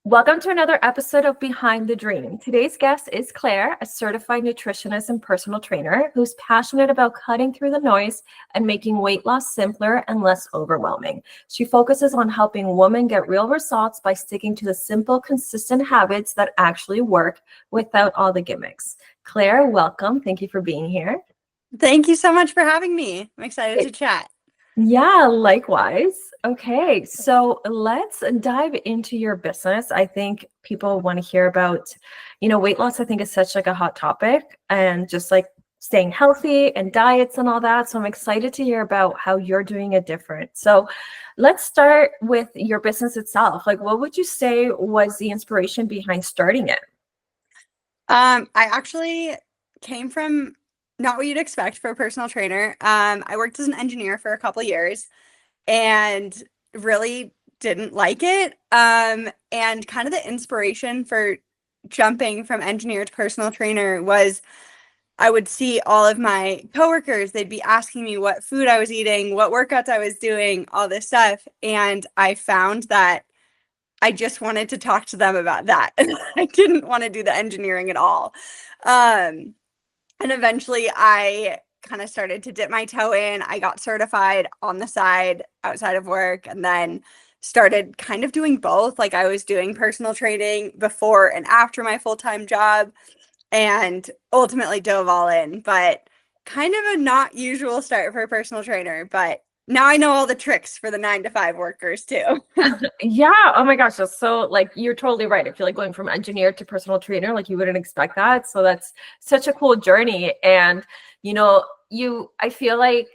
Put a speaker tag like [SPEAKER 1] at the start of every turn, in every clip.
[SPEAKER 1] Welcome to another episode of Behind the Dream. Today's guest is Claire, a certified nutritionist and personal trainer who's passionate about cutting through the noise and making weight loss simpler and less overwhelming. She focuses on helping women get real results by sticking to the simple, consistent habits that actually work without all the gimmicks. Claire, welcome. Thank you for being here.
[SPEAKER 2] Thank you so much for having me. I'm excited to chat.
[SPEAKER 1] Yeah, likewise. Okay, so let's dive into your business. I think people want to hear about, weight loss. I think is such like a hot topic and just like staying healthy and diets and all that. So I'm excited to hear about how you're doing it different. So let's start with your business itself. Like, what would you say was the inspiration behind starting it?
[SPEAKER 2] I actually came from not what you'd expect for a personal trainer. I worked as an engineer for a couple years and really didn't like it. And kind of the inspiration for jumping from engineer to personal trainer was I would see all of my coworkers, they'd be asking me what food I was eating, what workouts I was doing, all this stuff. And I found that I just wanted to talk to them about that. I didn't want to do the engineering at all. And eventually I kind of started to dip my toe in. I got certified on the side outside of work and then started kind of doing both. Like I was doing personal training before and after my full-time job and ultimately dove all in, but kind of a not usual start for a personal trainer, but now I know all the tricks for the 9-to-5 workers too.
[SPEAKER 1] Yeah. Oh my gosh. So like, you're totally right. I feel like going from engineer to personal trainer, like you wouldn't expect that. So that's such a cool journey. And, I feel like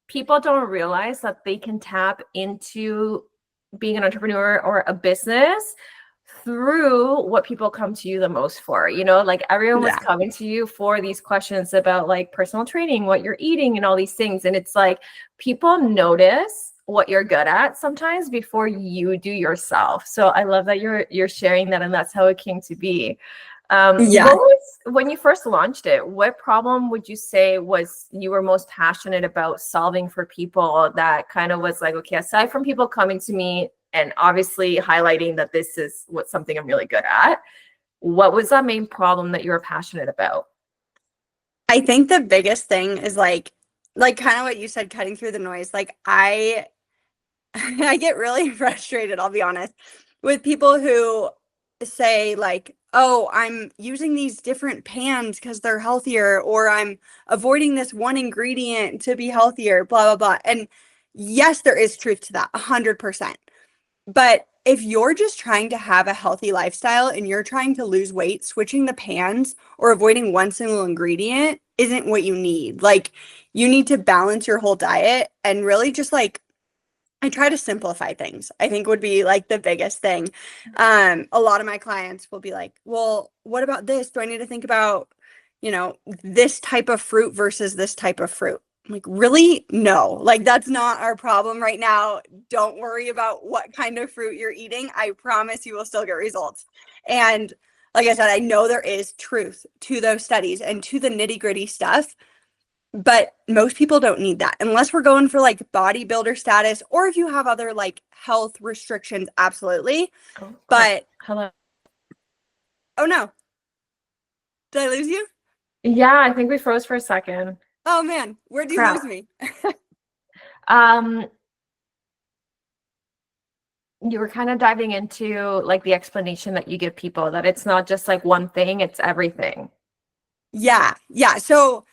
[SPEAKER 1] people don't realize that they can tap into being an entrepreneur or a business through what people come to you the most for, like everyone was coming to you for these questions about like personal training, what you're eating and all these things. And it's like, people notice what you're good at sometimes before you do yourself. So I love that you're sharing that. And that's how it came to be. When you first launched it, what problem would you say was you were most passionate about solving for people that kind of was like, okay, aside from people coming to me and obviously highlighting that this is something I'm really good at, what was that main problem that you were passionate about?
[SPEAKER 2] I think the biggest thing is like kind of what you said, cutting through the noise. Like I get really frustrated, I'll be honest, with people who say like, oh, I'm using these different pans because they're healthier, or I'm avoiding this one ingredient to be healthier, blah, blah, blah. And yes, there is truth to that, 100%. But if you're just trying to have a healthy lifestyle and you're trying to lose weight, switching the pans or avoiding one single ingredient isn't what you need. Like, you need to balance your whole diet and really just like, I try to simplify things, I think would be like the biggest thing. A lot of my clients will be like, well, what about this? Do I need to think about, this type of fruit versus this type of fruit? I'm like, really? No, like that's not our problem right now. Don't worry about what kind of fruit you're eating. I promise you will still get results. And like I said, I know there is truth to those studies and to the nitty-gritty stuff, but most people don't need that unless we're going for like bodybuilder status, or if you have other like health restrictions, absolutely. But
[SPEAKER 1] hello.
[SPEAKER 2] Oh no. Did I lose you?
[SPEAKER 1] Yeah, I think we froze for a second.
[SPEAKER 2] Oh man, where'd you lose me?
[SPEAKER 1] You were kind of diving into like the explanation that you give people that it's not just like one thing, it's everything.
[SPEAKER 2] Yeah. So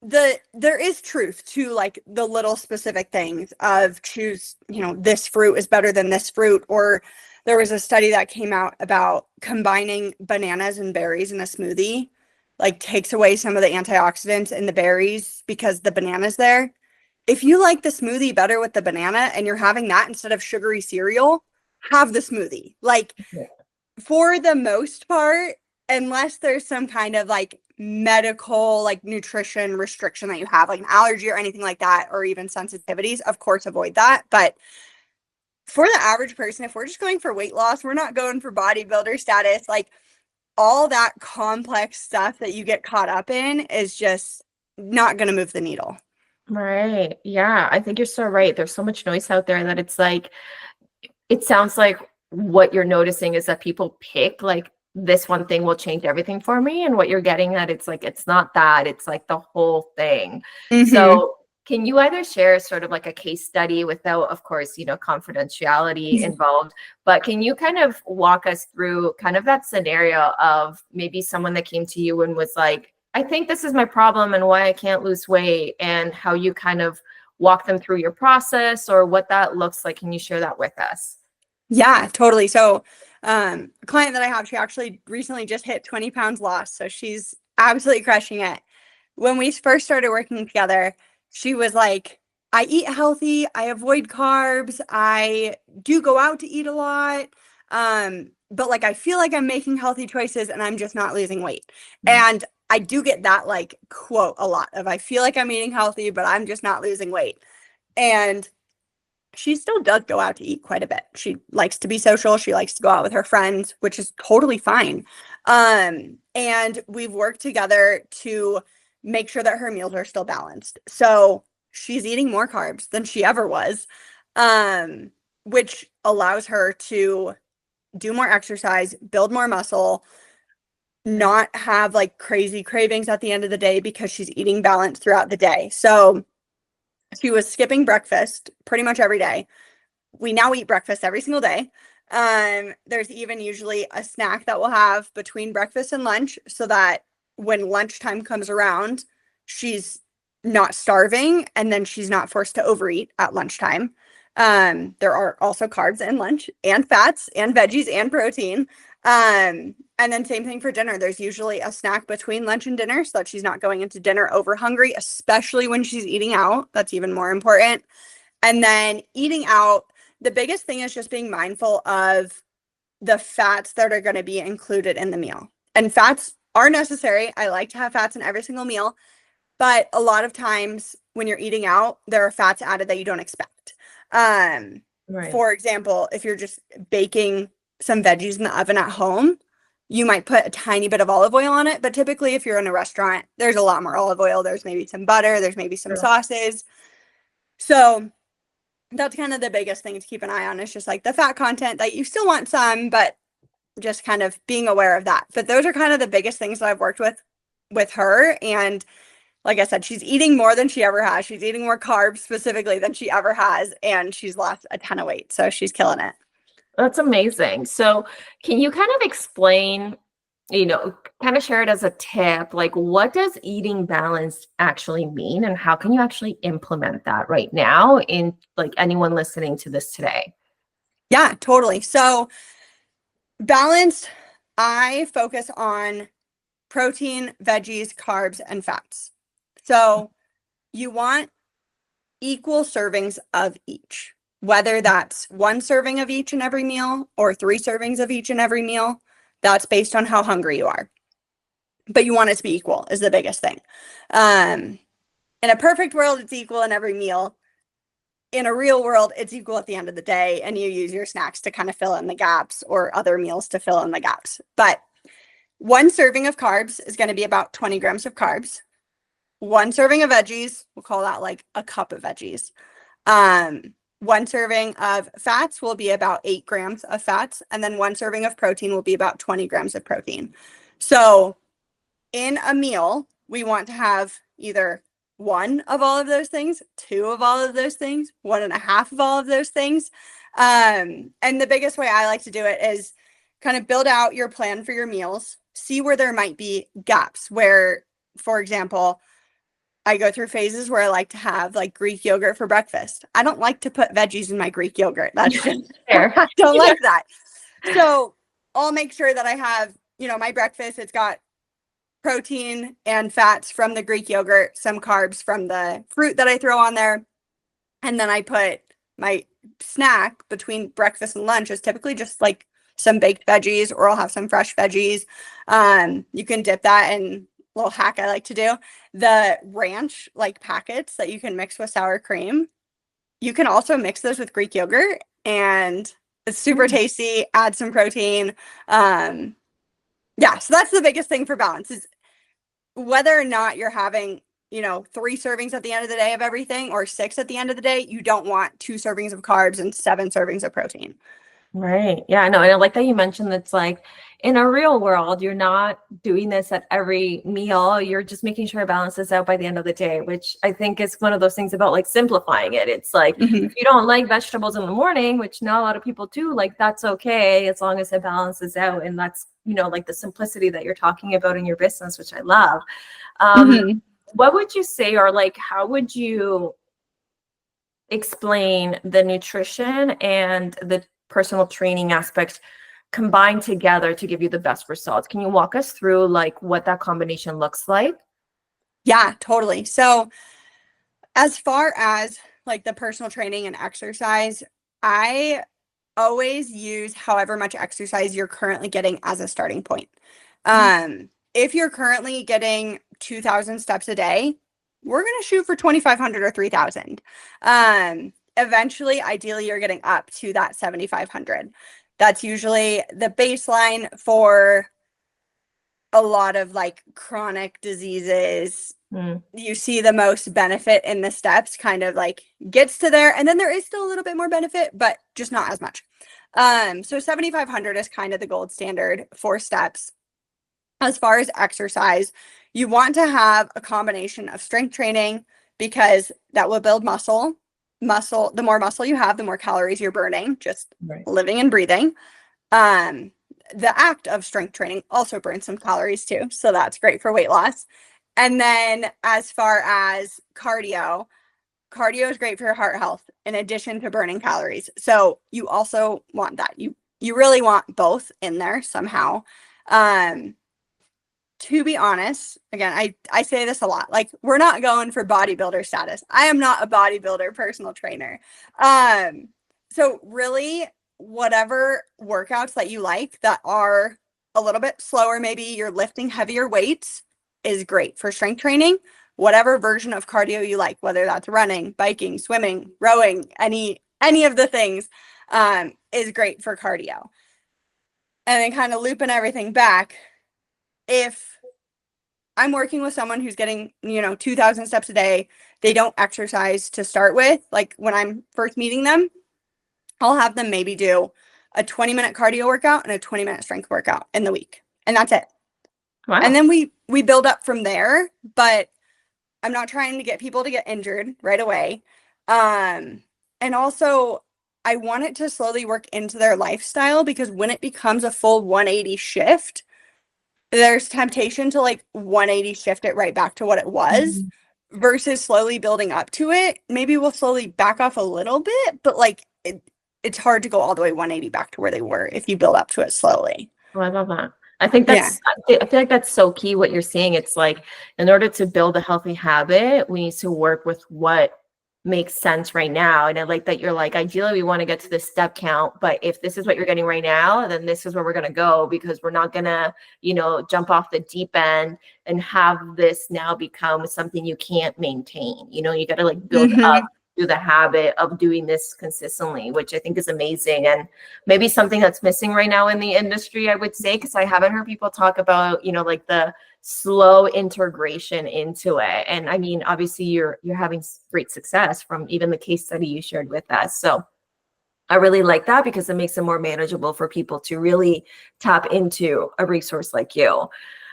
[SPEAKER 2] there is truth to like the little specific things of choose, this fruit is better than this fruit. Or there was a study that came out about combining bananas and berries in a smoothie, like takes away some of the antioxidants in the berries because the banana's there. If you like the smoothie better with the banana and you're having that instead of sugary cereal, have the smoothie. Like, for the most part, unless there's some kind of like medical, like nutrition restriction that you have, like an allergy or anything like that, or even sensitivities, of course, avoid that. But for the average person, if we're just going for weight loss, we're not going for bodybuilder status, like all that complex stuff that you get caught up in is just not going to move the needle.
[SPEAKER 1] Right. Yeah, I think you're so right. There's so much noise out there that it's like, it sounds like what you're noticing is that people pick like this one thing will change everything for me. And what you're getting at, it's like, it's not that, it's like the whole thing.
[SPEAKER 2] Mm-hmm.
[SPEAKER 1] So can you either share sort of like a case study without, of course, confidentiality involved, but can you kind of walk us through kind of that scenario of maybe someone that came to you and was like, I think this is my problem and why I can't lose weight, and how you kind of walk them through your process or what that looks like? Can you share that with us?
[SPEAKER 2] Yeah, totally. So, a client that I have, she actually recently just hit 20 pounds lost. So she's absolutely crushing it. When we first started working together, she was like, I eat healthy, I avoid carbs, I do go out to eat a lot. But like I feel like I'm making healthy choices and I'm just not losing weight. And I do get that like quote a lot of I feel like I'm eating healthy, but I'm just not losing weight. And she still does go out to eat quite a bit. She likes to be social. She likes to go out with her friends, which is totally fine. And we've worked together to make sure that her meals are still balanced. So she's eating more carbs than she ever was, which allows her to do more exercise, build more muscle, not have like crazy cravings at the end of the day because she's eating balanced throughout the day. So she was skipping breakfast pretty much every day. We now eat breakfast every single day. There's even usually a snack that we'll have between breakfast and lunch so that when lunchtime comes around, she's not starving and then she's not forced to overeat at lunchtime. There are also carbs in lunch and fats and veggies and protein. And then same thing for dinner. There's usually a snack between lunch and dinner so that she's not going into dinner over hungry, especially when she's eating out. That's even more important. And then eating out, the biggest thing is just being mindful of the fats that are going to be included in the meal. And fats are necessary. I like to have fats in every single meal, but a lot of times when you're eating out, there are fats added that you don't expect.
[SPEAKER 1] Right.
[SPEAKER 2] For example, if you're just baking some veggies in the oven at home, you might put a tiny bit of olive oil on it, but typically if you're in a restaurant, there's a lot more olive oil. There's maybe some butter, there's maybe some sauces. So that's kind of the biggest thing to keep an eye on. Is just like the fat content that you still want some, but just kind of being aware of that. But those are kind of the biggest things that I've worked with her. And like I said, she's eating more than she ever has. She's eating more carbs specifically than she ever has. And she's lost a ton of weight. So she's killing it.
[SPEAKER 1] That's amazing. So can you kind of explain, kind of share it as a tip, like what does eating balanced actually mean and how can you actually implement that right now in like anyone listening to this today?
[SPEAKER 2] Yeah, totally. So balanced, I focus on protein, veggies, carbs, and fats. So you want equal servings of each, whether that's one serving of each in every meal or 3 servings of each in every meal. That's based on how hungry you are. But you want it to be equal is the biggest thing. In a perfect world, it's equal in every meal. In a real world, it's equal at the end of the day, and you use your snacks to kind of fill in the gaps or other meals to fill in the gaps. But one serving of carbs is going to be about 20 grams of carbs. One serving of veggies, we'll call that like a cup of veggies. One serving of fats will be about 8 grams of fats, and then one serving of protein will be about 20 grams of protein. So in a meal, we want to have either 1 of all of those things, 2 of all of those things, 1.5 of all of those things. And the biggest way I like to do it is kind of build out your plan for your meals, see where there might be gaps where, for example, I go through phases where I like to have like Greek yogurt for breakfast. I don't like to put veggies in my Greek yogurt. That's just, I don't like that. So I'll make sure that I have, my breakfast, it's got protein and fats from the Greek yogurt, some carbs from the fruit that I throw on there. And then I put my snack between breakfast and lunch is typically just like some baked veggies, or I'll have some fresh veggies. You can dip that in little hack I like to do. The ranch like packets that you can mix with sour cream. You can also mix those with Greek yogurt and it's super tasty, add some protein. Yeah, so that's the biggest thing for balance is whether or not you're having, 3 servings at the end of the day of everything or 6 at the end of the day, you don't want 2 servings of carbs and 7 servings of protein.
[SPEAKER 1] Right. Yeah, no, and I like that you mentioned that's like in a real world, you're not doing this at every meal. You're just making sure it balances out by the end of the day, which I think is one of those things about like simplifying it. It's like
[SPEAKER 2] Hmm.
[SPEAKER 1] if you don't like vegetables in the morning, which not a lot of people do, like that's okay as long as it balances out. And that's, like the simplicity that you're talking about in your business, which I love. Um,
[SPEAKER 2] Hmm.
[SPEAKER 1] what would you say, or like how would you explain the nutrition and the personal training aspect combined together to give you the best results? Can you walk us through like what that combination looks like?
[SPEAKER 2] Yeah, totally. So as far as like the personal training and exercise, I always use however much exercise you're currently getting as a starting point. If you're currently getting 2,000 steps a day, we're going to shoot for 2,500 or 3,000. Eventually, ideally, you're getting up to that 7,500. That's usually the baseline for a lot of like chronic diseases.
[SPEAKER 1] Mm.
[SPEAKER 2] You see the most benefit in the steps, kind of like gets to there, and then there is still a little bit more benefit, but just not as much. So 7,500 is kind of the gold standard for steps. As far as exercise, you want to have a combination of strength training because that will build muscle. The more muscle you have, the more calories you're burning, just
[SPEAKER 1] Right.
[SPEAKER 2] living and breathing. Um, the act of strength training also burns some calories too, so that's great for weight loss. And then as far as cardio is great for your heart health in addition to burning calories. So you also want that. You really want both in there somehow. Um, to be honest, again, I say this a lot. Like we're not going for bodybuilder status. I am not a bodybuilder personal trainer. So really whatever workouts that you like that are a little bit slower, maybe you're lifting heavier weights is great for strength training. Whatever version of cardio you like, whether that's running, biking, swimming, rowing, any of the things, is great for cardio. And then kind of looping everything back, if I'm working with someone who's getting, 2,000 steps a day, they don't exercise to start with, like when I'm first meeting them, I'll have them maybe do a 20-minute cardio workout and a 20-minute strength workout in the week. And that's it. And
[SPEAKER 1] Wow.
[SPEAKER 2] then we build up from there, but I'm not trying to get people to get injured right away. And also I want it to slowly work into their lifestyle because when it becomes a full 180 shift, there's temptation to like 180 shift it right back to what it was
[SPEAKER 1] Mhm.
[SPEAKER 2] versus slowly building up to it. Maybe we'll slowly back off a little bit, but like it's hard to go all the way 180 back to where they were if you build up to it slowly.
[SPEAKER 1] Oh, I love that. I think
[SPEAKER 2] Yeah.
[SPEAKER 1] I feel like that's so key what you're saying. It's like in order to build a healthy habit, we need to work with what makes sense right now. And I like that you're like, ideally we want to get to this step count, but if this is what you're getting right now, then this is where we're going to go because we're not going to, jump off the deep end and have this now become something you can't maintain. You got to like build up
[SPEAKER 2] Hmm.
[SPEAKER 1] through the habit of doing this consistently, which I think is amazing. And maybe something that's missing right now in the industry, I would say, because I haven't heard people talk about, like the slow integration into it. And I mean, obviously you're having great success from even the case study you shared with us. So I really like that because it makes it more manageable for people to really tap into a resource like you.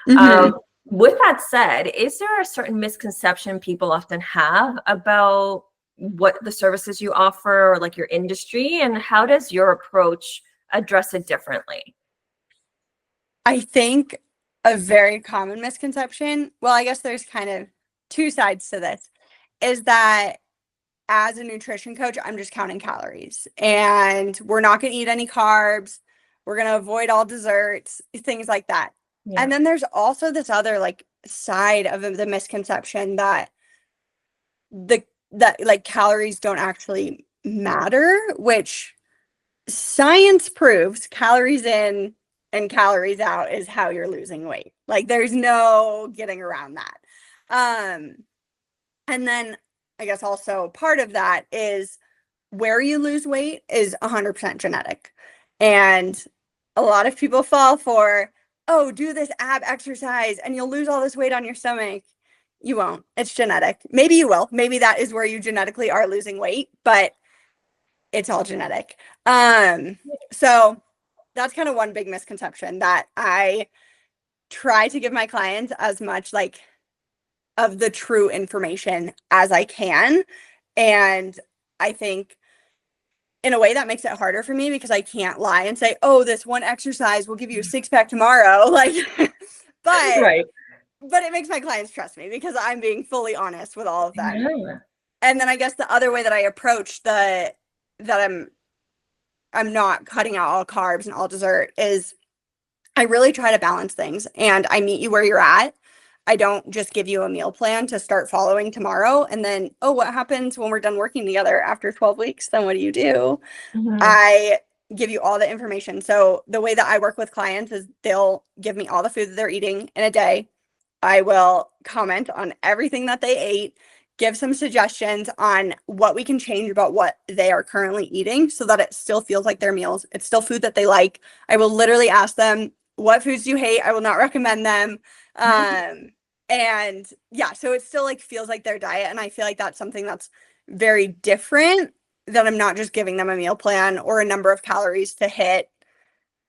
[SPEAKER 2] Hmm.
[SPEAKER 1] With that said, is there a certain misconception people often have about what the services you offer or like your industry, and how does your approach address it differently?
[SPEAKER 2] I think a very common misconception, well, I guess there's kind of two sides to this, is that as a nutrition coach, I'm just counting calories and we're not going to eat any carbs. We're going to avoid all desserts, things like that.
[SPEAKER 1] Yeah.
[SPEAKER 2] And then there's also this other like side of the misconception that that like calories don't actually matter, which science proves calories in and calories out is how you're losing weight. Like there's no getting around that. Um, and then I guess also part of that is where you lose weight is 100% genetic. And a lot of people fall for, oh, do this ab exercise and you'll lose all this weight on your stomach. You won't. It's genetic. Maybe you will. Maybe that is where you genetically are losing weight, but it's all genetic. So that's kind of one big misconception, that I try to give my clients as much like of the true information as I can. And I think in a way that makes it harder for me, because I can't lie and say, oh, this one exercise will give you a six pack tomorrow. Like, but
[SPEAKER 1] Right.
[SPEAKER 2] it makes my clients trust me because I'm being fully honest with all of them.
[SPEAKER 1] Yeah.
[SPEAKER 2] And then I guess the other way that I approach that I'm not cutting out all carbs and all dessert is I really try to balance things, and I meet you where you're at. I don't just give you a meal plan to start following tomorrow and then, oh, what happens when we're done working together after 12 weeks? Then what do you do?
[SPEAKER 1] Mhm.
[SPEAKER 2] I give you all the information. So the way that I work with clients is they'll give me all the food that they're eating in a day. I will comment on everything that they ate, give some suggestions on what we can change about what they are currently eating so that it still feels like their meals. It's still food that they like. I will literally ask them, what foods do you hate? I will not recommend them. And yeah, so it still like feels like their diet. And I feel like that's something that's very different, that I'm not just giving them a meal plan or a number of calories to hit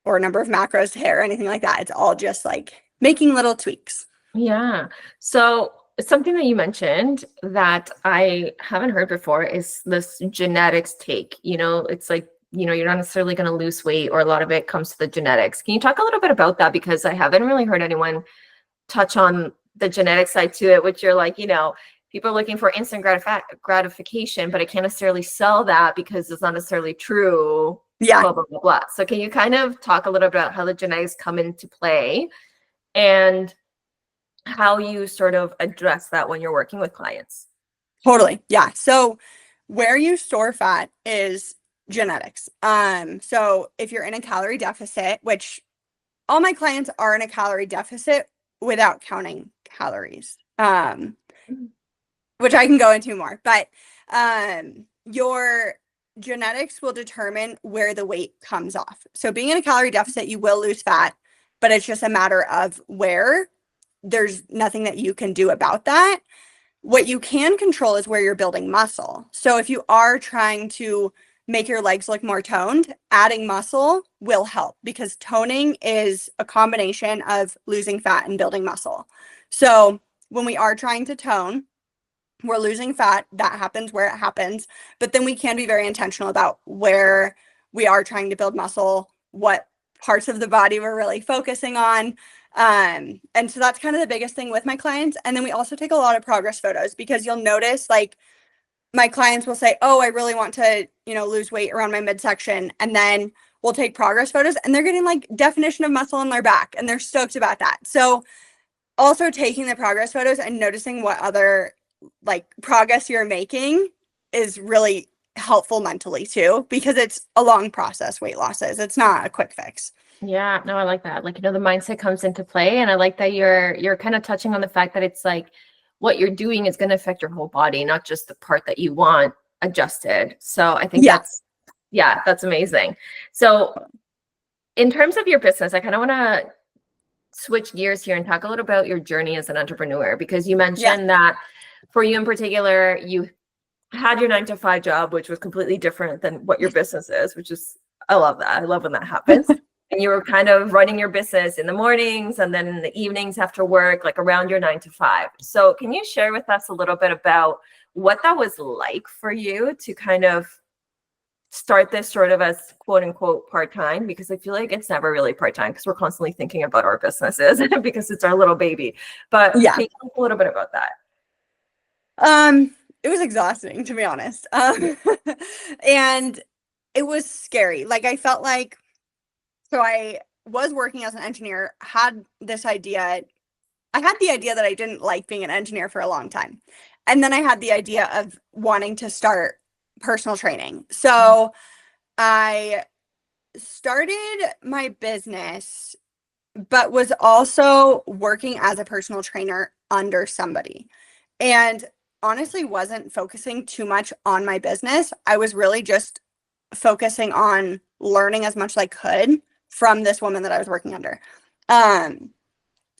[SPEAKER 2] or a number of macros to hit or anything like that. It's all just like making little tweaks.
[SPEAKER 1] Yeah. So something that you mentioned that I haven't heard before is this genetics take. It's like, you're not necessarily going to lose weight, or a lot of it comes to the genetics. Can you talk a little bit about that? Because I haven't really heard anyone touch on the genetic side to it, which you're like, people are looking for instant gratification, but I can't necessarily sell that because it's not necessarily true.
[SPEAKER 2] Yeah,
[SPEAKER 1] Blah, blah, blah, blah. So can you kind of talk a little bit about how the genetics come into play and how you sort of address that when you're working with clients?
[SPEAKER 2] totally. Yeah. So where you store fat is genetics. So if you're in a calorie deficit, which all my clients are in a calorie deficit without counting calories, which I can go into more, but your genetics will determine where the weight comes off. So being in a calorie deficit, you will lose fat, but it's just a matter of where. There's nothing that you can do about that. What you can control is where you're building muscle. So if you are trying to make your legs look more toned, adding muscle will help, because toning is a combination of losing fat and building muscle. So when we are trying to tone, we're losing fat. That happens where it happens. But then we can be very intentional about where we are trying to build muscle, what parts of the body we're really focusing on. And so that's kind of the biggest thing with my clients. And then we also take a lot of progress photos, because you'll notice like my clients will say, oh, I really want to, lose weight around my midsection. And then we'll take progress photos and they're getting like definition of muscle on their back and they're stoked about that. So also taking the progress photos and noticing what other like progress you're making is really helpful mentally too, because it's a long process. Weight loss is, it's not a quick fix.
[SPEAKER 1] Yeah, no, I like that. Like, the mindset comes into play. And I like that you're kind of touching on the fact that it's like what you're doing is going to affect your whole body, not just the part that you want adjusted. So I think
[SPEAKER 2] Yeah,
[SPEAKER 1] that's amazing. So in terms of your business, I kind of want to switch gears here and talk a little about your journey as an entrepreneur, because you
[SPEAKER 2] yeah,
[SPEAKER 1] mentioned that for you in particular, you had your 9 to 5 job, which was completely different than what your business is, which is, I love that. I love when that happens. And you were kind of running your business in the mornings and then in the evenings after work, like around your 9 to 5. So can you share with us a little bit about what that was like for you to kind of start this sort of as quote unquote part-time? Because I feel like it's never really part-time, because we're constantly thinking about our businesses because it's our little baby. But
[SPEAKER 2] yeah.
[SPEAKER 1] can you talk a little bit about that?
[SPEAKER 2] It was exhausting, to be honest. And it was scary. Like I felt like, so I was working as an engineer, had this idea. I had the idea that I didn't like being an engineer for a long time. And then I had the idea of wanting to start personal training. So I started my business, but was also working as a personal trainer under somebody. And honestly, wasn't focusing too much on my business. I was really just focusing on learning as much as I could from this woman that I was working under. And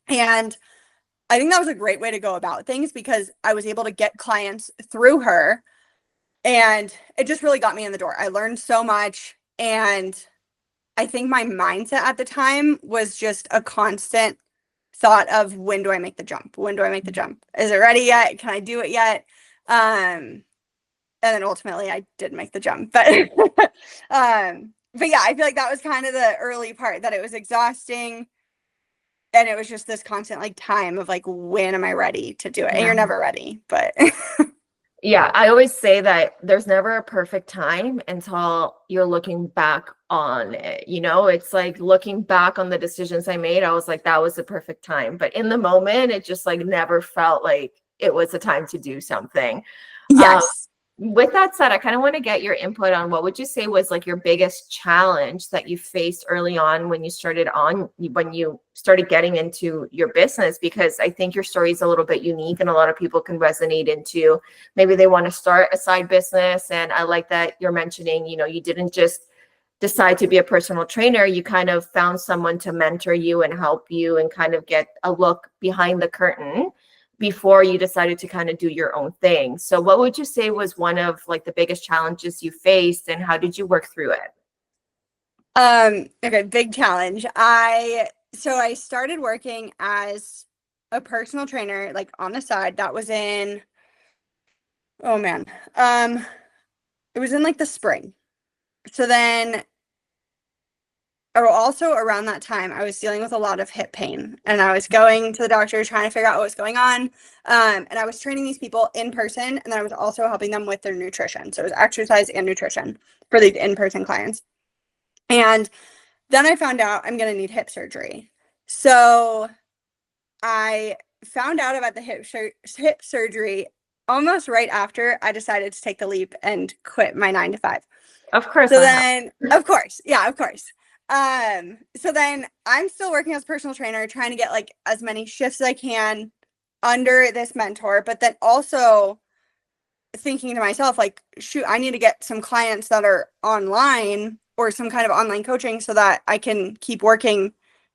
[SPEAKER 2] I think that was a great way to go about things, because I was able to get clients through her And it just really got me in the door. I learned so much. And I think my mindset at the time was just a constant thought of, when do I make the jump? When do I make the jump? Is it ready yet? Can I do it yet? And then ultimately I did make the jump. But but yeah, I feel like that was kind of the early part, that it was exhausting. And it was just this constant like time of like, when am I ready to do it? And
[SPEAKER 1] Yeah.
[SPEAKER 2] you're never ready, but
[SPEAKER 1] Yeah, I always say that there's never a perfect time until you're looking back on it. You know, it's like looking back on the decisions I made, I was like, that was the perfect time. But in the moment, it just like never felt like it was the time to do something. Um,
[SPEAKER 2] yes.
[SPEAKER 1] with that said, I kind of want to get your input on what would you say was like your biggest challenge that you faced early on when you started getting into your business? Because I think your story is a little bit unique and a lot of people can resonate into, maybe they want to start a side business. And I like that you're mentioning, you know, you didn't just decide to be a personal trainer, you kind of found someone to mentor you and help you and kind of get a look behind the curtain before you decided to kind of do your own thing. So what would you say was one of like the biggest challenges you faced, and how did you work through it?
[SPEAKER 2] Okay, big challenge. So I started working as a personal trainer, like on the side. That was in, oh man. It was in like the spring. So then, or also around that time, I was dealing with a lot of hip pain, and I was going to the doctor trying to figure out what was going on. And I was training these people in person, and then I was also helping them with their nutrition. So it was exercise and nutrition for these in-person clients. And then I found out I'm going to need hip surgery. So I found out about the hip surgery almost right after I decided to take the leap and quit my 9 to 5.
[SPEAKER 1] Of course
[SPEAKER 2] So
[SPEAKER 1] I have.
[SPEAKER 2] then, of course, yeah, of course. So then I'm still working as a personal trainer, trying to get like as many shifts as I can under this mentor, but then also thinking to myself, like, shoot, I need to get some clients that are online or some kind of online coaching so that I can keep working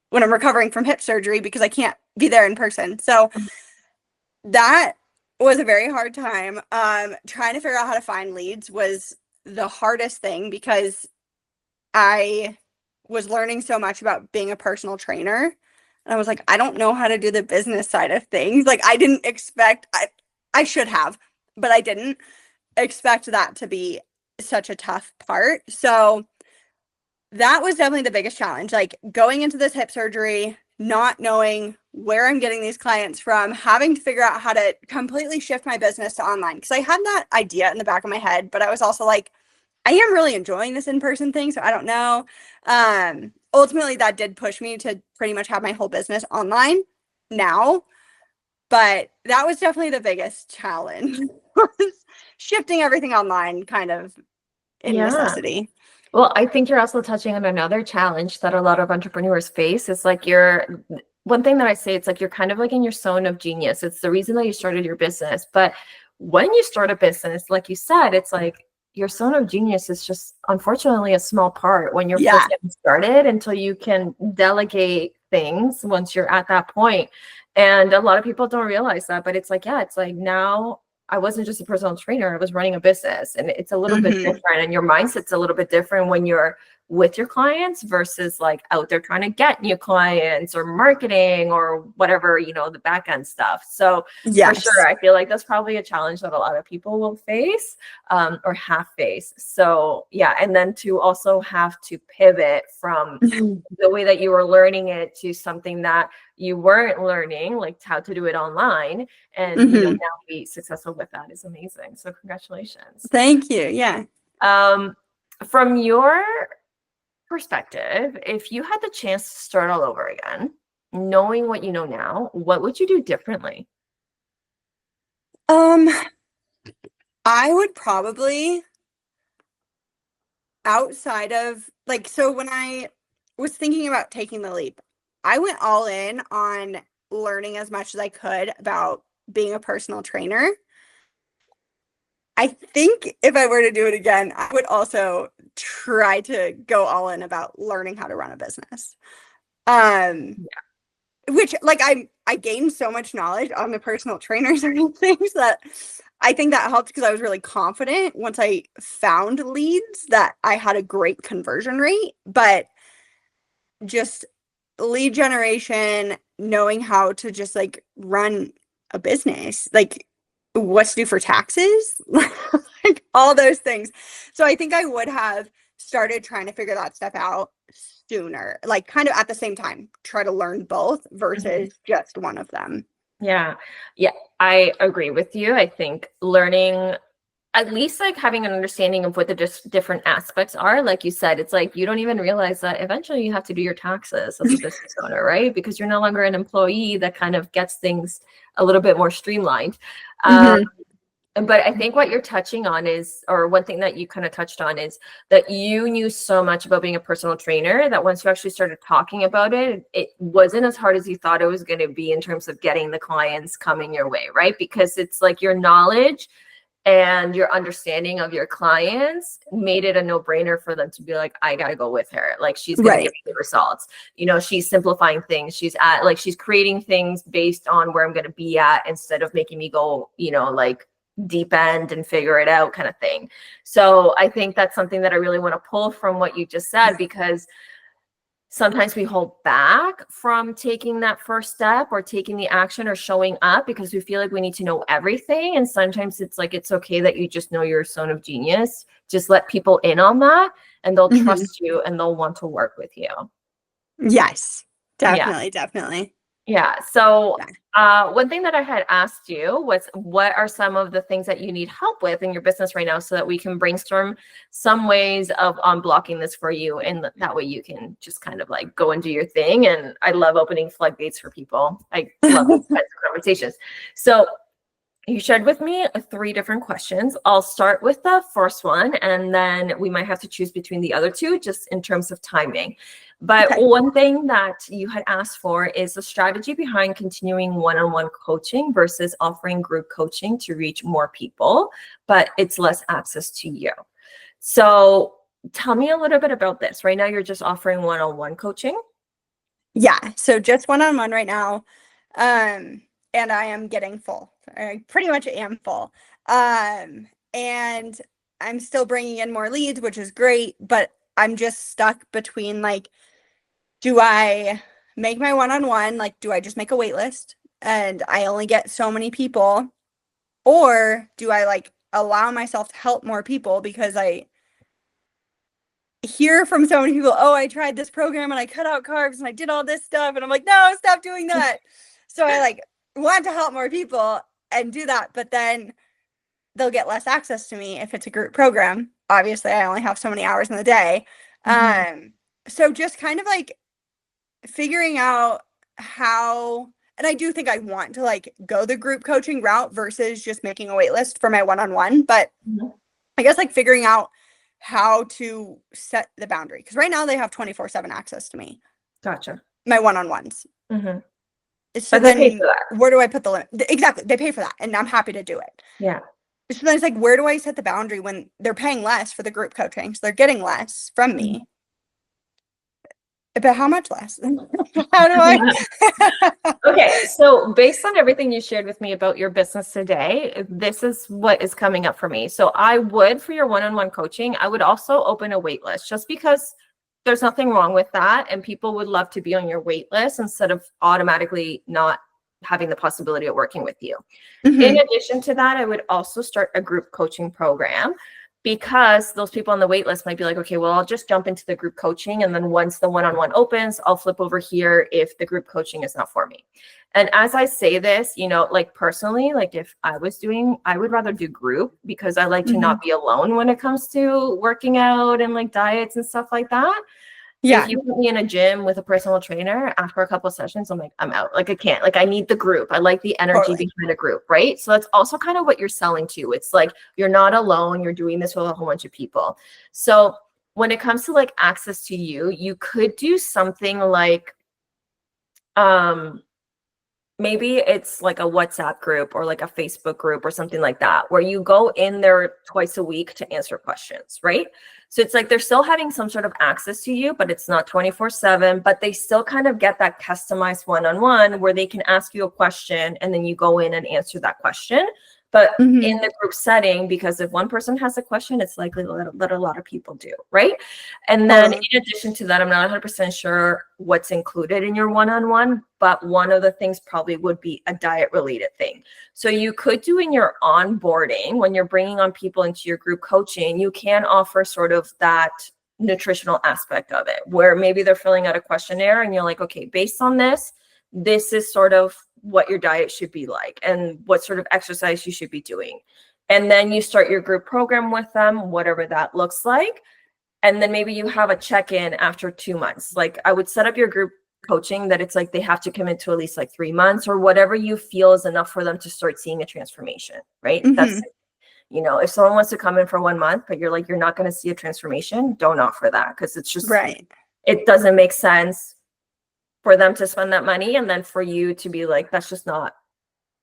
[SPEAKER 2] when I'm recovering from hip surgery, because I can't be there in person. So that was a very hard time. Trying to figure out how to find leads was the hardest thing, because I was learning so much about being a personal trainer. And I was like, I don't know how to do the business side of things. Like, I didn't expect, I should have, but I didn't expect that to be such a tough part. So that was definitely the biggest challenge. Like, going into this hip surgery, not knowing where I'm getting these clients from, having to figure out how to completely shift my business to online. Because I had that idea in the back of my head, but I was also like, I am really enjoying this in-person thing, so I don't know. Ultimately, that did push me to pretty much have my whole business online now. But that was definitely the biggest challenge, was shifting everything online, kind of in
[SPEAKER 1] Yeah.
[SPEAKER 2] necessity.
[SPEAKER 1] Well, I think you're also touching on another challenge that a lot of entrepreneurs face. Is like one thing that I say, it's like you're kind of like in your zone of genius. It's the reason that you started your business. But when you start a business, like you said, it's like your zone of genius is just unfortunately a small part when you're
[SPEAKER 2] Yeah.
[SPEAKER 1] first getting started, until you can delegate things once you're at that point. And a lot of people don't realize that, but it's like, yeah, it's like now I wasn't just a personal trainer, I was running a business, and it's a little bit different, and your mindset's a little bit different when you're with your clients versus like out there trying to get new clients or marketing or whatever, you know, the back end stuff. So for sure,
[SPEAKER 2] Yes.
[SPEAKER 1] I feel like that's probably a challenge that a lot of people will face, or have faced. So yeah, and then to also have to pivot from the way that you were learning it to something that you weren't learning, like how to do it online, and you know, now be successful with that is amazing. So congratulations.
[SPEAKER 2] Thank you. Yeah.
[SPEAKER 1] From your perspective, if you had the chance to start all over again, knowing what you know now, what would you do differently?
[SPEAKER 2] Um, I would probably, outside of like, so when I was thinking about taking the leap, I went all in on learning as much as I could about being a personal trainer. I think if I were to do it again, I would also try to go all in about learning how to run a business. Um, which like I gained so much knowledge on the personal trainer side of things that I think that helped because I was really confident once I found leads that I had a great conversion rate, but just lead generation, knowing how to just like run a business, like what to do for taxes, like all those things. So I think I would have started trying to figure that stuff out sooner, like kind of at the same time, try to learn both versus just one of them.
[SPEAKER 1] Yeah. Yeah. I agree with you. I think learning, at least like having an understanding of what the different aspects are, like you said, it's like you don't even realize that eventually you have to do your taxes as a business owner, right? Because you're no longer an employee. That kind of gets things a little bit more streamlined. But I think what you're touching on is, or one thing that you kind of touched on is that you knew so much about being a personal trainer that once you actually started talking about it, it wasn't as hard as you thought it was going to be in terms of getting the clients coming your way, right? Because it's like your knowledge and your understanding of your clients made it a no-brainer for them to be like, I gotta go with her. Like she's gonna give me the results. You know, she's simplifying things. She's creating things based on where I'm gonna be at instead of making me go, you know, like deep end and figure it out kind of thing. So I think that's something that I really want to pull from what you just said, because sometimes we hold back from taking that first step or taking the action or showing up because we feel like we need to know everything. And sometimes it's like, it's okay that you just know you're a zone of genius. Just let people in on that and they'll trust you and they'll want to work with you.
[SPEAKER 2] Yes, definitely. Definitely.
[SPEAKER 1] Yeah. So one thing that I had asked you was, what are some of the things that you need help with in your business right now so that we can brainstorm some ways of unblocking this for you, and that way you can just kind of like go and do your thing. And I love opening floodgates for people. I love these kinds of conversations. So you shared with me 3 different questions. I'll start with the first one, and then we might have to choose between the other 2 just in terms of timing. But one thing that you had asked for is the strategy behind continuing one-on-one coaching versus offering group coaching to reach more people, but it's less access to you. So tell me a little bit about this. Right now, you're just offering one-on-one coaching?
[SPEAKER 2] Yeah, so just one-on-one right now. And I am getting full. I pretty much am full. And I'm still bringing in more leads, which is great, but I'm just stuck between like, do I make my one-on-one? Like, do I just make a wait list and I only get so many people? Or do I like allow myself to help more people because I hear from so many people, oh, I tried this program and I cut out carbs and I did all this stuff. And I'm like, no, stop doing that. So I like want to help more people and do that, but then they'll get less access to me if it's a group program. Obviously, I only have so many hours in the day. So just kind of like figuring out how, and I do think I want to like go the group coaching route versus just making a wait list for my one-on-one, but I guess like figuring out how to set the boundary, because right now they have 24/7 access to me.
[SPEAKER 1] Gotcha.
[SPEAKER 2] My one-on-ones. So
[SPEAKER 1] but
[SPEAKER 2] then
[SPEAKER 1] they pay for that.
[SPEAKER 2] Where do I put the limit? Exactly. They pay for that and I'm happy to do it.
[SPEAKER 1] Yeah.
[SPEAKER 2] So then it's like, where do I set the boundary when they're paying less for the group coaching? So they're getting less from me. But how much less? How do I?
[SPEAKER 1] Okay, so based on everything you shared with me about your business today, this is what is coming up for me. So I would, for your one-on-one coaching, I would also open a wait list, just because there's nothing wrong with that. And people would love to be on your wait list instead of automatically not having the possibility of working with you. In addition to that, I would also start a group coaching program, because those people on the wait list might be like, okay, well, I'll just jump into the group coaching. And then once the one-on-one opens, I'll flip over here if the group coaching is not for me. And as I say this, you know, like personally, like if I was doing, I would rather do group, because I like to not be alone when it comes to working out and like diets and stuff like that.
[SPEAKER 2] Yeah.
[SPEAKER 1] If you put me in a gym with a personal trainer, after a couple of sessions, I'm like, I'm out. Like I can't, like I need the group. I like the energy behind a group, right? So that's also kind of what you're selling to. It's like, you're not alone. You're doing this with a whole bunch of people. So when it comes to like access to you, you could do something like, maybe it's like a WhatsApp group or like a Facebook group or something like that, where you go in there twice a week to answer questions, right? So it's like they're still having some sort of access to you, but it's not 24/7, but they still kind of get that customized one-on-one where they can ask you a question and then you go in and answer that question. But
[SPEAKER 2] Mhm.
[SPEAKER 1] in the group setting, because if one person has a question, it's likely that a lot of people do, right? And then
[SPEAKER 2] Totally.
[SPEAKER 1] in addition to that, I'm not 100% sure what's included in your one-on-one, but one of the things probably would be a diet-related thing. So you could do in your onboarding, when you're bringing on people into your group coaching, you can offer sort of that nutritional aspect of it, where maybe they're filling out a questionnaire and you're like, okay, based on this, this is sort of what your diet should be like and what sort of exercise you should be doing. And then you start your group program with them, whatever that looks like. And then maybe you have a check-in after 2 months. Like I would set up your group coaching that it's like they have to commit to at least like 3 months or whatever you feel is enough for them to start seeing a transformation, right? That's, if someone wants to come in for 1 month, but you're like, you're not going to see a transformation, don't offer that because it's just,
[SPEAKER 2] Right.
[SPEAKER 1] it doesn't make sense for them to spend that money and then for you to be like, that's just not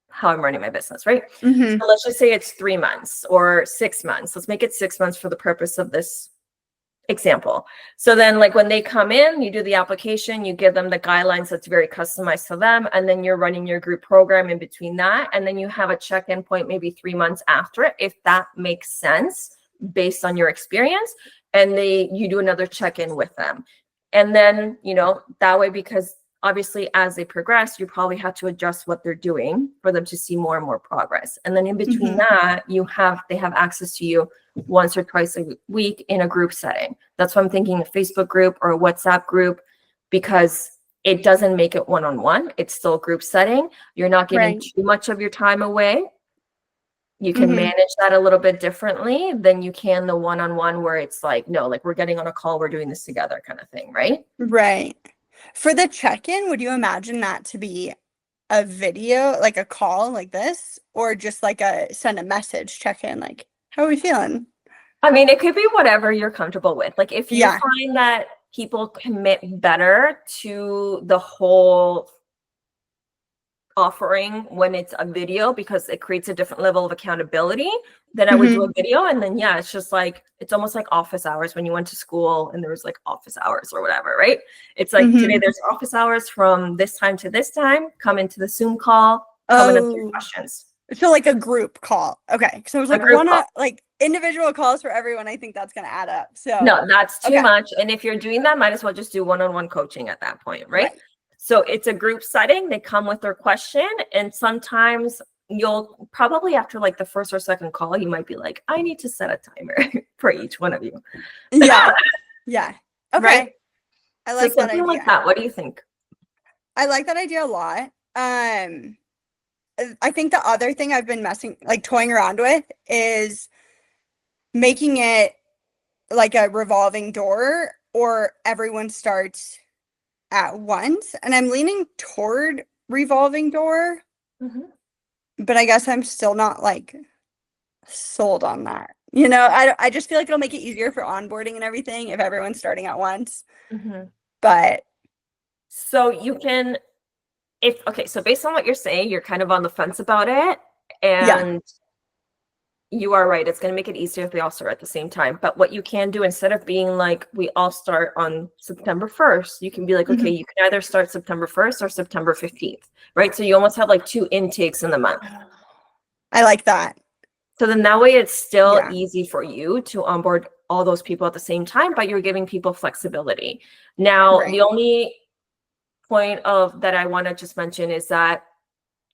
[SPEAKER 1] how I'm running my business, right?
[SPEAKER 2] Mhm.
[SPEAKER 1] So let's just say it's 3 months or 6 months. Let's make it 6 months for the purpose of this example. So then like when they come in, you do the application, you give them the guidelines that's very customized to them, and then you're running your group program in between that. And then you have a check-in point maybe 3 months after it, if that makes sense based on your experience. And you do another check-in with them. And then, that way, because obviously as they progress, you probably have to adjust what they're doing for them to see more and more progress. And then in between that, they have access to you once or twice a week in a group setting. That's why I'm thinking a Facebook group or a WhatsApp group, because it doesn't make it one-on-one. It's still a group setting. You're not giving too much of your time away. You can manage that a little bit differently than you can the one-on-one where it's like, no, like we're getting on a call, we're doing this together kind of thing, right?
[SPEAKER 2] Right. For the check-in, would you imagine that to be a video, like a call like this, or just like send a message check-in, like, how are we feeling?
[SPEAKER 1] I mean, it could be whatever you're comfortable with. Like if you
[SPEAKER 2] Yeah.
[SPEAKER 1] find that people commit better to the whole offering when it's a video because it creates a different level of accountability, then I would do a video. And then, yeah, it's just like, it's almost like office hours when you went to school and there was like office hours or whatever, right? It's like today there's office hours from this time to this time, come into the Zoom call, come and answer your questions.
[SPEAKER 2] So like a group call. Okay. So it was like like individual calls for everyone. I think that's going to add up. So
[SPEAKER 1] no, that's too much. And if you're doing that, might as well just do one-on-one coaching at that point, right? So it's a group setting. They come with their question. And sometimes you'll probably after like the first or second call, you might be like, I need to set a timer for each one of you.
[SPEAKER 2] Yeah. Yeah. Okay.
[SPEAKER 1] Right?
[SPEAKER 2] I like
[SPEAKER 1] so
[SPEAKER 2] that idea.
[SPEAKER 1] Like that. What do you think?
[SPEAKER 2] I like that idea a lot. I think the other thing I've been toying around with is making it like a revolving door or everyone starts at once. And I'm leaning toward revolving door, but I guess I'm still not like sold on that. I just feel like it'll make it easier for onboarding and everything if everyone's starting at once. But
[SPEAKER 1] so you can, so based on what you're saying, you're kind of on the fence about it. And you are right. It's going to make it easier if they all start at the same time. But what you can do, instead of being like, we all start on September 1st, you can be like, okay, you can either start September 1st or September 15th, right? So you almost have like 2 intakes in the month.
[SPEAKER 2] I like that.
[SPEAKER 1] So then that way it's still easy for you to onboard all those people at the same time, but you're giving people flexibility. Now, the only point of that I want to just mention is that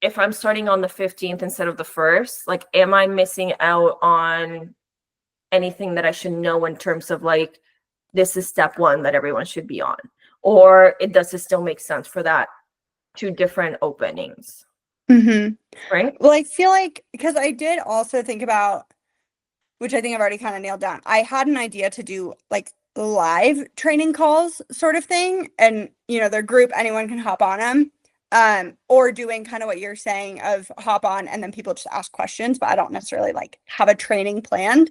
[SPEAKER 1] if I'm starting on the 15th instead of the 1st, like, am I missing out on anything that I should know in terms of like, this is step 1 that everyone should be on? Or does it still make sense for that 2 different openings? Right?
[SPEAKER 2] Well, I feel like, because I did also think about, which I think I've already kind of nailed down, I had an idea to do like live training calls sort of thing. And, their group, anyone can hop on them. Or doing kind of what you're saying of hop on and then people just ask questions, but I don't necessarily like have a training planned.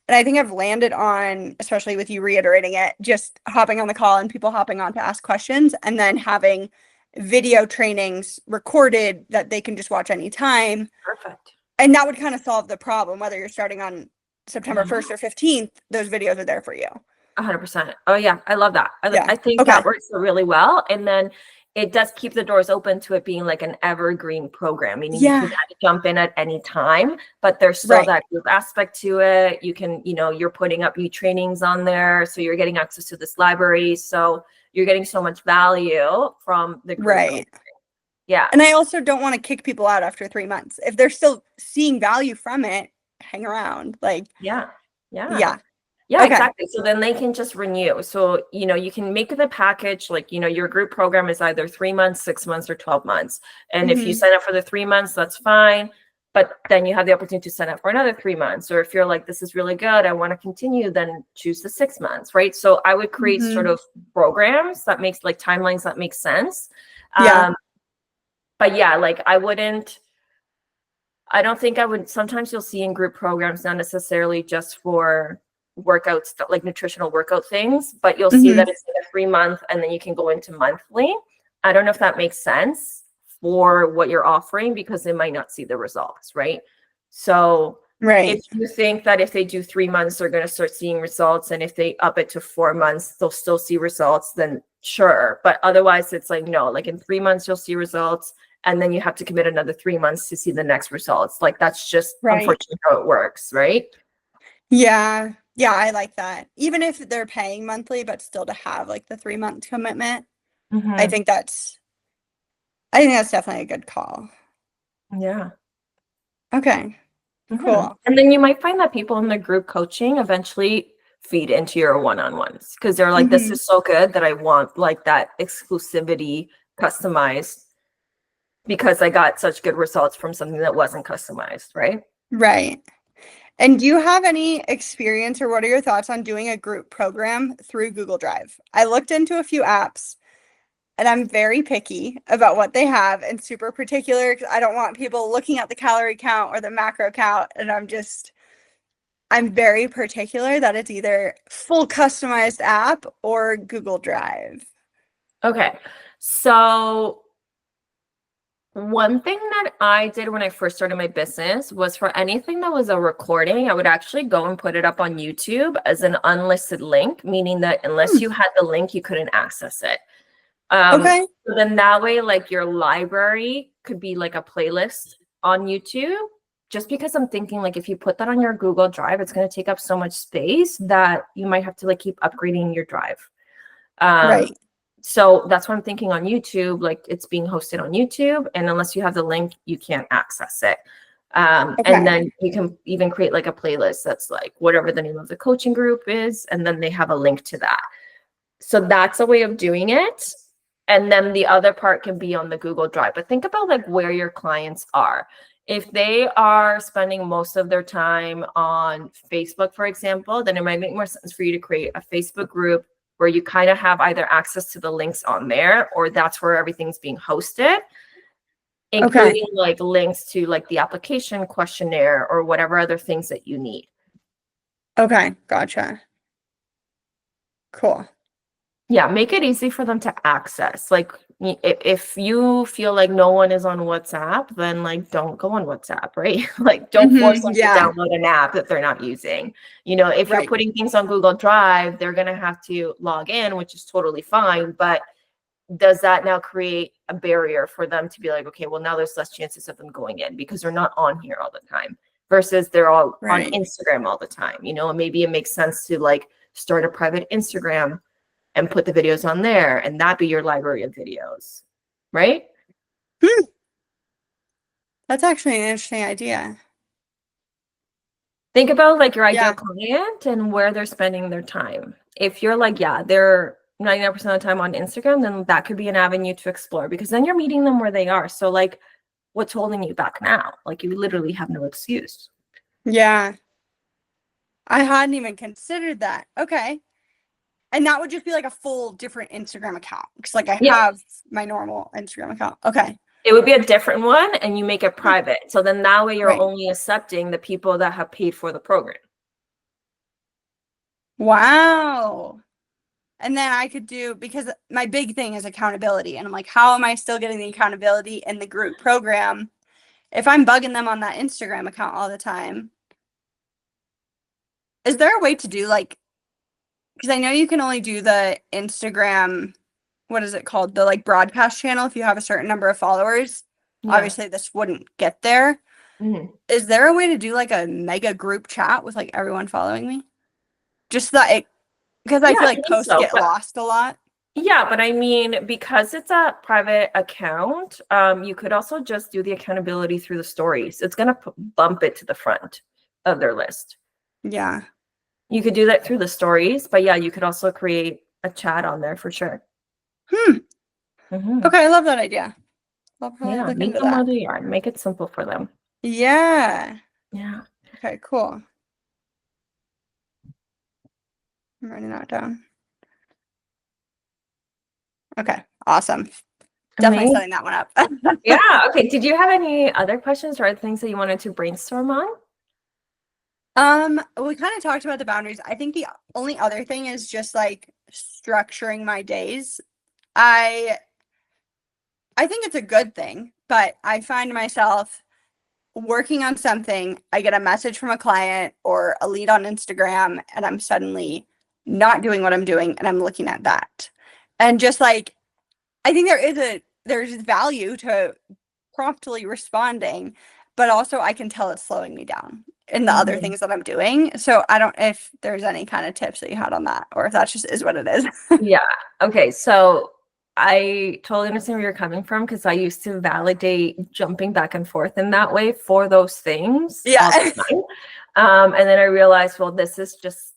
[SPEAKER 2] And I think I've landed on, especially with you reiterating it, just hopping on the call and people hopping on to ask questions and then having video trainings recorded that they can just watch anytime.
[SPEAKER 1] Perfect.
[SPEAKER 2] And that would kind of solve the problem, whether you're starting on September 1st or 15th, those videos are there for you.
[SPEAKER 1] 100%. Oh yeah. I love that. I think that works really well. And then it does keep the doors open to it being like an evergreen program, meaning you can
[SPEAKER 2] Yeah.
[SPEAKER 1] kind of jump in at any time, but there's still
[SPEAKER 2] Right.
[SPEAKER 1] that group aspect to it. You can, you're putting up new trainings on there. So you're getting access to this library. So you're getting so much value from the group.
[SPEAKER 2] Right.
[SPEAKER 1] Yeah.
[SPEAKER 2] And I also don't want to kick people out after 3 months. If they're still seeing value from it, hang around. Like,
[SPEAKER 1] Yeah. Yeah.
[SPEAKER 2] yeah.
[SPEAKER 1] Yeah,
[SPEAKER 2] Okay.
[SPEAKER 1] exactly. So then they can just renew. So, you can make the package like, your group program is either 3 months, 6 months, or 12 months. And if you
[SPEAKER 2] Mhm.
[SPEAKER 1] sign up for the 3 months, that's fine. But then you have the opportunity to sign up for another 3 months. Or if you're like, this is really good, I want to continue, then choose the 6 months, right? So I would create sort
[SPEAKER 2] Mhm.
[SPEAKER 1] of programs that makes like timelines that make sense.
[SPEAKER 2] Yeah.
[SPEAKER 1] But yeah, like I don't think I would. Sometimes you'll see in group programs, not necessarily just for workouts, like nutritional workout things, but you'll see
[SPEAKER 2] Mhm.
[SPEAKER 1] that it's like a 3 month and then you can go into monthly. I don't know if that makes sense for what you're offering because they might not see the results, right? So if
[SPEAKER 2] Right.
[SPEAKER 1] you think that if they do 3 months, they're going to start seeing results, and if they up it to 4 months, they'll still see results, then sure. But otherwise, it's like, no, like in 3 months, you'll see results, and then you have to commit another 3 months to see the next results. Like that's just
[SPEAKER 2] Right.
[SPEAKER 1] unfortunately how it works, right?
[SPEAKER 2] Yeah. Yeah, I like that. Even if they're paying monthly, but still to have like the 3 month commitment. I
[SPEAKER 1] Mm-hmm.
[SPEAKER 2] think that's I think that's definitely a good call.
[SPEAKER 1] Yeah.
[SPEAKER 2] Okay.
[SPEAKER 1] Mm-hmm.
[SPEAKER 2] Cool.
[SPEAKER 1] And then you might find that people in the group coaching eventually feed into your one-on-ones because they're like, this
[SPEAKER 2] Mhm.
[SPEAKER 1] is so good that I want like that exclusivity customized because I got such good results from something that wasn't customized, right?
[SPEAKER 2] Right. And do you have any experience or what are your thoughts on doing a group program through Google Drive? I looked into a few apps and I'm very picky about what they have and super particular because I don't want people looking at the calorie count or the macro count. And I'm very particular that it's either full customized app or Google Drive.
[SPEAKER 1] Okay. So one thing that I did when I first started my business was for anything that was a recording, I would actually go and put it up on YouTube as an unlisted link, meaning that unless
[SPEAKER 2] Hmm.
[SPEAKER 1] you had the link, you couldn't access it.
[SPEAKER 2] Okay.
[SPEAKER 1] So then that way, like your library could be like a playlist on YouTube. Just because I'm thinking like if you put that on your Google Drive, it's going to take up so much space that you might have to like keep upgrading your drive. Um,
[SPEAKER 2] Right.
[SPEAKER 1] so that's what I'm thinking on YouTube, like it's being hosted on YouTube, and unless you have the link, you can't access it. And
[SPEAKER 2] Okay.
[SPEAKER 1] then you can even create like a playlist that's like whatever the name of the coaching group is, and then they have a link to that. So that's a way of doing it. And then the other part can be on the Google Drive. But think about like where your clients are. If they are spending most of their time on Facebook, for example, then it might make more sense for you to create a Facebook group where you kind of have either access to the links on there or that's where everything's being hosted,
[SPEAKER 2] Okay.
[SPEAKER 1] including like links to like the application questionnaire or whatever other things that you need.
[SPEAKER 2] Okay. Gotcha. Cool.
[SPEAKER 1] Yeah, make it easy for them to access. Like if you feel like no one is on WhatsApp, then like don't go on WhatsApp, right? Like don't force them to
[SPEAKER 2] Yeah.
[SPEAKER 1] download an app that they're not using. If you're
[SPEAKER 2] Right.
[SPEAKER 1] putting things on Google Drive, they're going to have to log in, which is totally fine, but does that now create a barrier for them to be like, okay, well now there's less chances of them going in because they're not on here all the time versus they're all on
[SPEAKER 2] Right.
[SPEAKER 1] Instagram all the time, and maybe it makes sense to like start a private Instagram and put the videos on there and that be your library of videos, right?
[SPEAKER 2] Hmm. That's actually an interesting idea.
[SPEAKER 1] Think about like your ideal
[SPEAKER 2] Yeah.
[SPEAKER 1] client and where they're spending their time. If you're like, yeah, they're 99% of the time on Instagram, then that could be an avenue to explore because then you're meeting them where they are. So like what's holding you back now? Like you literally have no excuse.
[SPEAKER 2] Yeah. I hadn't even considered that. Okay. And that would just be like a full different Instagram account. Because like I
[SPEAKER 1] Yeah.
[SPEAKER 2] have my normal Instagram account. Okay.
[SPEAKER 1] It would be a different one and you make it private. So then that way you're
[SPEAKER 2] Right.
[SPEAKER 1] only accepting the people that have paid for the program.
[SPEAKER 2] Wow. And then I could do because my big thing is accountability. And I'm like, how am I still getting the accountability in the group program if I'm bugging them on that Instagram account all the time? Is there a way to do like because I know you can only do the Instagram what is it called? The like broadcast channel. If you have a certain number of followers,
[SPEAKER 1] Yeah.
[SPEAKER 2] obviously this wouldn't get there.
[SPEAKER 1] Mhm.
[SPEAKER 2] Is there a way to do like a mega group chat with like everyone following me? Just that it, because I
[SPEAKER 1] Yeah,
[SPEAKER 2] feel
[SPEAKER 1] I
[SPEAKER 2] like
[SPEAKER 1] think
[SPEAKER 2] posts
[SPEAKER 1] so.
[SPEAKER 2] get lost a lot.
[SPEAKER 1] Yeah, but I mean, because it's a private account, you could also just do the accountability through the stories. It's gonna bump it to the front of their list.
[SPEAKER 2] Yeah.
[SPEAKER 1] You could do that through the stories, but yeah, you could also create a chat on there for sure.
[SPEAKER 2] Hmm.
[SPEAKER 1] Mhm.
[SPEAKER 2] Okay, I love that idea. I'll probably
[SPEAKER 1] Yeah,
[SPEAKER 2] look
[SPEAKER 1] meet
[SPEAKER 2] into
[SPEAKER 1] them where
[SPEAKER 2] that.
[SPEAKER 1] they are. Make it simple for them.
[SPEAKER 2] Yeah.
[SPEAKER 1] Yeah.
[SPEAKER 2] Okay, cool. I'm writing that down. Okay, awesome. Definitely
[SPEAKER 1] Amazing.
[SPEAKER 2] setting that one up.
[SPEAKER 1] Yeah. Okay. Did you have any other questions or things that you wanted to brainstorm on?
[SPEAKER 2] We kind of talked about the boundaries. I think the only other thing is just like structuring my days. I I think it's a good thing, but I find myself working on something, I get a message from a client or a lead on Instagram, and I'm suddenly not doing what I'm doing, and I'm looking at that. And just like, I think there's value to promptly responding, but also I can tell it's slowing me down in the other
[SPEAKER 1] Mhm.
[SPEAKER 2] things that I'm doing. So I don't if there's any kind of tips that you had on that, or if that just is what it is.
[SPEAKER 1] Yeah. Okay. So I totally understand where you're coming from because I used to validate jumping back and forth in that way for those things all
[SPEAKER 2] Yeah.
[SPEAKER 1] the time. And then I realized, well, this is just,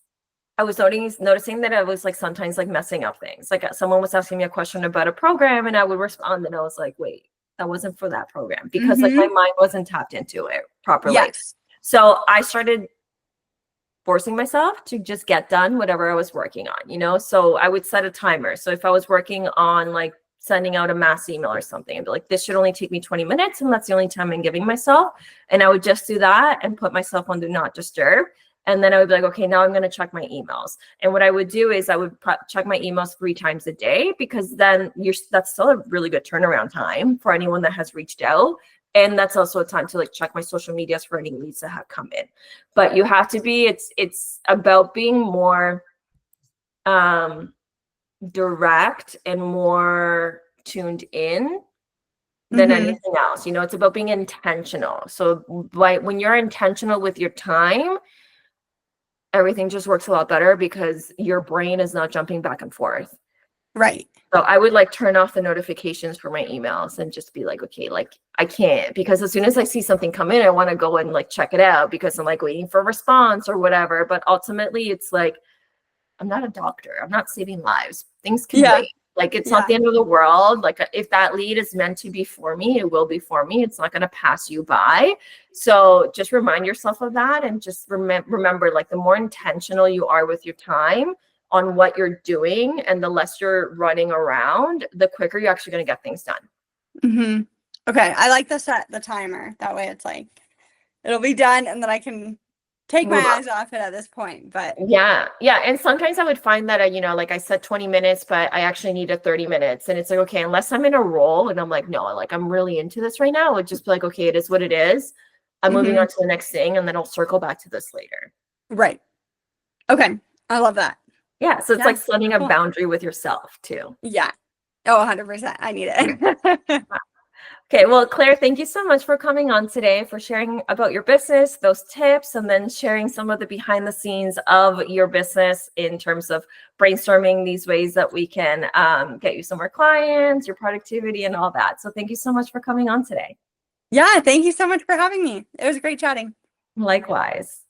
[SPEAKER 1] I was noticing that I was like sometimes like messing up things. Like someone was asking me a question about a program and I would respond and I was like, wait, that wasn't for that program because like my
[SPEAKER 2] Mm-hmm.
[SPEAKER 1] mind wasn't tapped into it properly.
[SPEAKER 2] Yes.
[SPEAKER 1] So I started forcing myself to just get done whatever I was working on, you know? So I would set a timer. So if I was working on like sending out a mass email or something, I'd be like, this should only take me 20 minutes. And that's the only time I'm giving myself. And I would just do that and put myself on do not disturb. And then I would be like, okay, now I'm going to check my emails. And what I would do is I would check my emails 3 times a day because then that's still a really good turnaround time for anyone that has reached out. And that's also a time to like check my social medias for any leads that have come in. But you have to be, it's about being more direct and more tuned in than
[SPEAKER 2] Mm-hmm.
[SPEAKER 1] anything else. You know, it's about being intentional. So when you're intentional with your time, everything just works a lot better because your brain is not jumping back and forth.
[SPEAKER 2] Right.
[SPEAKER 1] So I would like turn off the notifications for my emails and just be like, okay, like I can't, because as soon as I see something come in, I want to go and like check it out because I'm like waiting for a response or whatever. But ultimately it's like, I'm not a doctor. I'm not saving lives. Things can
[SPEAKER 2] Yeah.
[SPEAKER 1] wait. Like it's not
[SPEAKER 2] Yeah.
[SPEAKER 1] the end of the world. Like if that lead is meant to be for me, it will be for me. It's not going to pass you by. So just remind yourself of that and just remember like the more intentional you are with your time on what you're doing and the less you're running around, the quicker you're actually going to get things done.
[SPEAKER 2] Mm-hmm. Okay. I like the timer. That way it's like it'll be done and then I can take my
[SPEAKER 1] Move on.
[SPEAKER 2] eyes off it at this point. But
[SPEAKER 1] Yeah. Yeah. And sometimes I would find that, like I said 20 minutes, but I actually needed 30 minutes. And it's like, okay, unless I'm in a role and I'm like, no, like I'm really into this right now, it would just be like, okay, it is what it is. I'm moving on to the next thing. And then I'll circle back to this later.
[SPEAKER 2] right. Okay. I love that.
[SPEAKER 1] Yeah. So it's
[SPEAKER 2] Yeah.
[SPEAKER 1] like setting a
[SPEAKER 2] Cool.
[SPEAKER 1] boundary with yourself too.
[SPEAKER 2] Yeah. Oh, 100%. I need it.
[SPEAKER 1] Okay, well, Claire, thank you so much for coming on today, for sharing about your business, those tips, and then sharing some of the behind the scenes of your business in terms of brainstorming these ways that we can get you some more clients, your productivity, and all that. So thank you so much for coming on today.
[SPEAKER 2] Yeah. Thank you so much for having me. It was great chatting.
[SPEAKER 1] Likewise.